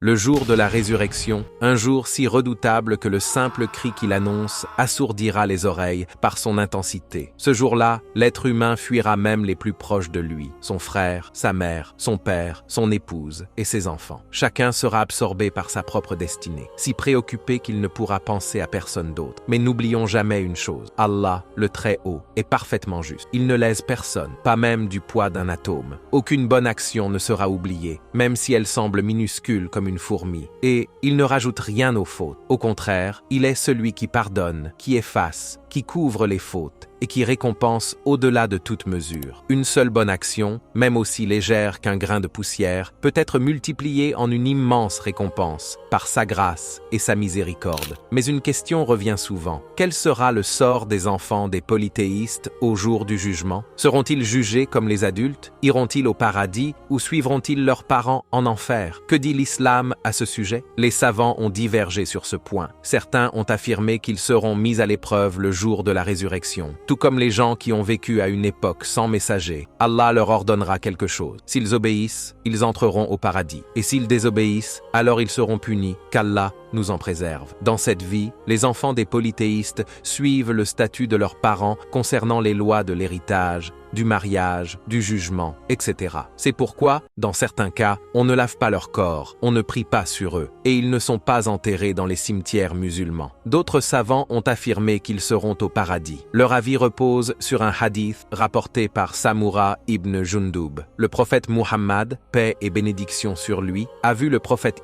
le jour de la résurrection, un jour si redoutable que le simple cri qu'il annonce assourdira les oreilles par son intensité. Ce jour-là, l'être humain fuira même les plus proches de lui, son frère, sa mère, son père, son épouse et ses enfants. Chacun sera absorbé par sa propre destinée, si préoccupé qu'il ne pourra penser à personne d'autre. Mais n'oublions jamais une chose, Allah, le Très-Haut, est parfaitement juste. Il ne lèse personne, pas même du poids d'un atome. Aucune bonne action ne sera oubliée, même si elle semble minuscule comme une fourmi. Et il ne rajoute rien aux fautes. Au contraire, il est celui qui pardonne, qui efface, qui couvre les fautes et qui récompense au-delà de toute mesure. Une seule bonne action, même aussi légère qu'un grain de poussière, peut être multipliée en une immense récompense par sa grâce et sa miséricorde. Mais une question revient souvent. Quel sera le sort des enfants des polythéistes au jour du jugement? Seront-ils jugés comme les adultes? Iront-ils au paradis ou suivront-ils leurs parents en enfer? Que dit l'islam à ce sujet? Les savants ont divergé sur ce point. Certains ont affirmé qu'ils seront mis à l'épreuve le jour de la résurrection. Tout comme les gens qui ont vécu à une époque sans messager, Allah leur ordonnera quelque chose. S'ils obéissent, ils entreront au paradis. Et s'ils désobéissent, alors ils seront punis, qu'Allah nous en préserve. Dans cette vie, les enfants des polythéistes suivent le statut de leurs parents concernant les lois de l'héritage, du mariage, du jugement, etc. C'est pourquoi, dans certains cas, on ne lave pas leur corps, on ne prie pas sur eux, et ils ne sont pas enterrés dans les cimetières musulmans. D'autres savants ont affirmé qu'ils seront au paradis. Leur avis repose sur un hadith rapporté par Samura ibn Jundub. Le prophète Muhammad, paix et bénédiction sur lui, a vu le prophète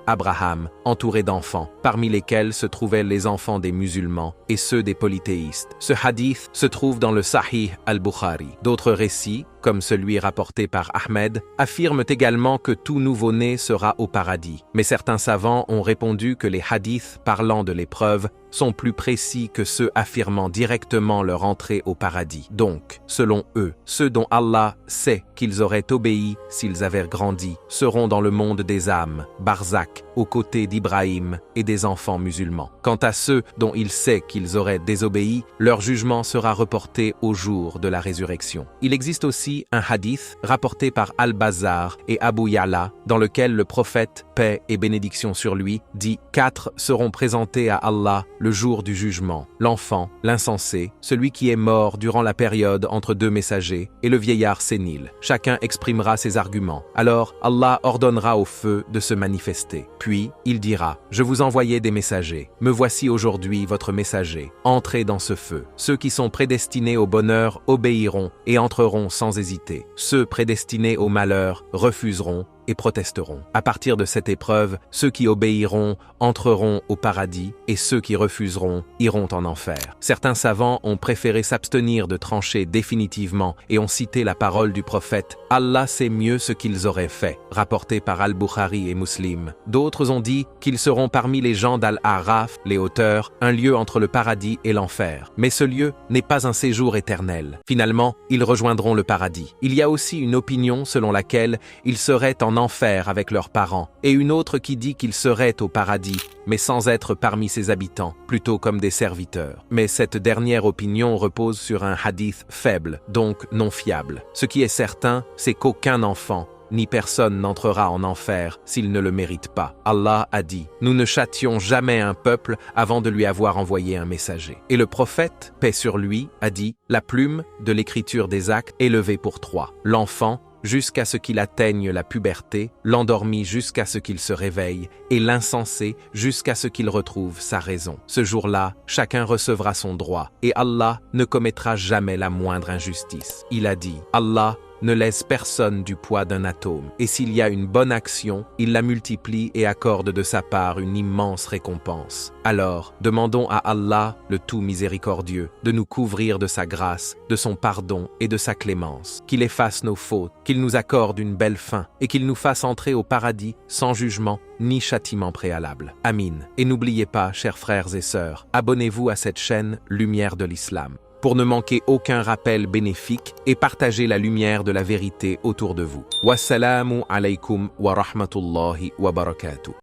Abraham, entouré d'enfants, parmi lesquels se trouvaient les enfants des musulmans et ceux des polythéistes. Ce hadith se trouve dans le Sahih al-Bukhari. D'autres récits, comme celui rapporté par Ahmed, affirment également que tout nouveau-né sera au paradis. Mais certains savants ont répondu que les hadiths parlant de l'épreuve sont plus précis que ceux affirmant directement leur entrée au paradis. Donc, selon eux, ceux dont Allah sait qu'ils auraient obéi s'ils avaient grandi seront dans le monde des âmes, Barzakh, aux côtés d'Ibrahim et des enfants musulmans. Quant à ceux dont il sait qu'ils auraient désobéi, leur jugement sera reporté au jour de la résurrection. Il existe aussi un hadith rapporté par Al-Bazzar et Abu Ya'la, dans lequel le prophète, paix et bénédiction sur lui, dit « 4 seront présentés à Allah le jour du jugement, l'enfant, l'insensé, celui qui est mort durant la période entre deux messagers, et le vieillard sénile. Chacun exprimera ses arguments. Alors Allah ordonnera au feu de se manifester. Puis il dira « Je vous envoyais des messagers. Me voici aujourd'hui votre messager. Entrez dans ce feu. Ceux qui sont prédestinés au bonheur obéiront et entreront sans hésiter. Ceux prédestinés au malheur refuseront et protesteront. À partir de cette épreuve, ceux qui obéiront entreront au paradis et ceux qui refuseront iront en enfer. Certains savants ont préféré s'abstenir de trancher définitivement et ont cité la parole du prophète « Allah sait mieux ce qu'ils auraient fait », rapporté par Al-Bukhari et Muslim. D'autres ont dit qu'ils seront parmi les gens d'Al-A'raf, les hauteurs, un lieu entre le paradis et l'enfer. Mais ce lieu n'est pas un séjour éternel. Finalement, ils rejoindront le paradis. Il y a aussi une opinion selon laquelle ils seraient en enfer avec leurs parents, et une autre qui dit qu'ils seraient au paradis, mais sans être parmi ses habitants, plutôt comme des serviteurs. Mais cette dernière opinion repose sur un hadith faible, donc non fiable. Ce qui est certain, c'est qu'aucun enfant ni personne n'entrera en enfer s'il ne le mérite pas. Allah a dit « Nous ne châtions jamais un peuple avant de lui avoir envoyé un messager. » Et le prophète, paix sur lui, a dit « La plume de l'écriture des actes est levée pour 3. L'enfant, jusqu'à ce qu'il atteigne la puberté, l'endormi jusqu'à ce qu'il se réveille, et l'insensé jusqu'à ce qu'il retrouve sa raison. Ce jour-là, chacun recevra son droit, et Allah ne commettra jamais la moindre injustice. Il a dit « Allah ne laisse personne du poids d'un atome, et s'il y a une bonne action, il la multiplie et accorde de sa part une immense récompense. Alors, demandons à Allah, le tout miséricordieux, de nous couvrir de sa grâce, de son pardon et de sa clémence, qu'il efface nos fautes, qu'il nous accorde une belle fin, et qu'il nous fasse entrer au paradis sans jugement ni châtiment préalable. Amin. Et n'oubliez pas, chers frères et sœurs, abonnez-vous à cette chaîne Lumière de l'Islam, pour ne manquer aucun rappel bénéfique et partager la lumière de la vérité autour de vous. Wassalamu alaykum wa rahmatullahi wa barakatuh.